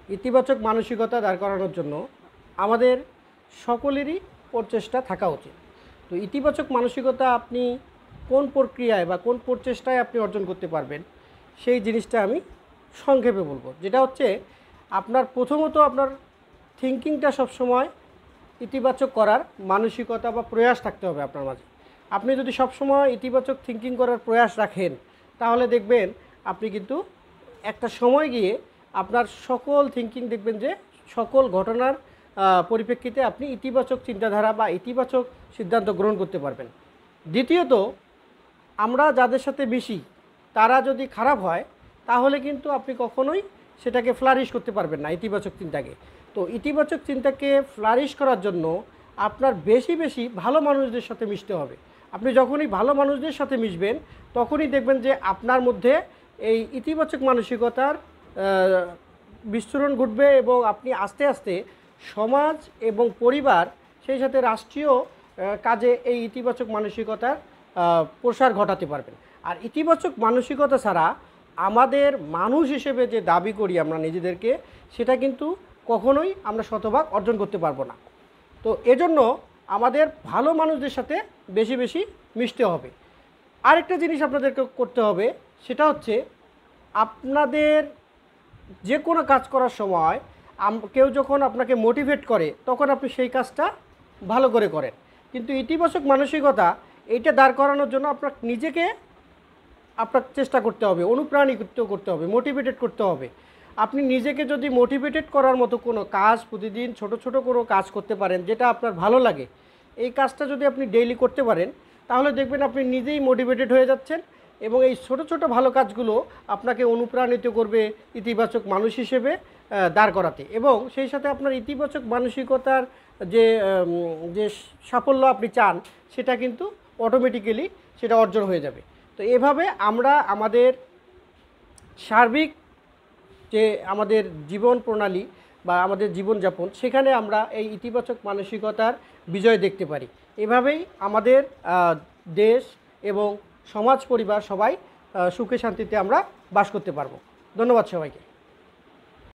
ইতিবাচক মানসিকতা দাঁড় করানোর জন্য আমাদের সকলেরই প্রচেষ্টা থাকা উচিত। তো ইতিবাচক মানসিকতা আপনি কোন প্রক্রিয়ায় বা কোন প্রচেষ্টায় আপনি অর্জন করতে পারবেন সেই জিনিসটা আমি সংক্ষেপে বলবো। যেটা হচ্ছে আপনার প্রথমত আপনার থিঙ্কিংটা সবসময় ইতিবাচক করার মানসিকতা বা প্রয়াস থাকতে হবে আপনার মাঝে। আপনি যদি সবসময় ইতিবাচক থিঙ্কিং করার প্রয়াস রাখেন তাহলে দেখবেন আপনি কিন্তু একটা সময় গিয়ে আপনার সকল থিঙ্কিং দেখবেন যে সকল ঘটনার পরিপ্রেক্ষিতে আপনি ইতিবাচক চিন্তাধারা বা ইতিবাচক সিদ্ধান্ত গ্রহণ করতে পারবেন। দ্বিতীয়ত, আমরা যাদের সাথে মিশি তারা যদি খারাপ হয় তাহলে কিন্তু আপনি কখনোই সেটাকে ফ্লারিশ করতে পারবেন না ইতিবাচক চিন্তাকে। তো ইতিবাচক চিন্তাকে ফ্লারিশ করার জন্য আপনার বেশি বেশি ভালো মানুষদের সাথে মিশতে হবে। আপনি যখনই ভালো মানুষদের সাথে মিশবেন তখনই দেখবেন যে আপনার মধ্যে এই ইতিবাচক মানসিকতার বিস্ফোরণ ঘটবে এবং আপনি আস্তে আস্তে সমাজ এবং পরিবার সেই সাথে রাষ্ট্রীয় কাজে এই ইতিবাচক মানসিকতার প্রসার ঘটাতে পারবেন। আর ইতিবাচক মানসিকতা ছাড়া আমাদের মানুষ হিসেবে যে দাবি করি আমরা নিজেদেরকে, সেটা কিন্তু কখনোই আমরা শতভাগ অর্জন করতে পারবো না। তো এজন্য আমাদের ভালো মানুষদের সাথে বেশি বেশি মিশতে হবে। আরেকটা জিনিস আপনাদেরকে করতে হবে, সেটা হচ্ছে আপনাদের যে কোনো কাজ করার সময় কেউ যখন আপনাকে মোটিভেট করে তখন আপনি সেই কাজটা ভালো করে করেন। কিন্তু ইতিবাচক মানসিকতা এইটা দাঁড় করানোর জন্য আপনার নিজেকে চেষ্টা করতে হবে, অনুপ্রাণিত করতে হবে, মোটিভেটেড করতে হবে। আপনি নিজেকে যদি মোটিভেটেড করার মতো কোনো কাজ প্রতিদিন ছোট ছোট কোনো কাজ করতে পারেন যেটা আপনার ভালো লাগে, এই কাজটা যদি আপনি ডেইলি করতে পারেন তাহলে দেখবেন আপনি নিজেই মোটিভেটেড হয়ে যাচ্ছেন এবং এই ছোট ছোট ভালো কাজগুলো আপনাকে অনুপ্রাণিত করবে ইতিবাচক মানুষ হিসেবে দাঁড় করাতে, এবং সেই সাথে আপনার ইতিবাচক মানসিকতার যে যে সাফল্য আপনি চান সেটা কিন্তু অটোমেটিক্যালি সেটা অর্জন হয়ে যাবে। তো এভাবে আমরা আমাদের সার্বিক যে আমাদের জীবন প্রণালী বা আমাদের জীবনযাপন, সেখানে আমরা এই ইতিবাচক মানসিকতার বিজয় দেখতে পারি। এভাবেই আমাদের দেশ এবং সমাজ পরিবার সবাই সুখে শান্তিতে আমরা বাস করতে পারবো। ধন্যবাদ সবাইকে।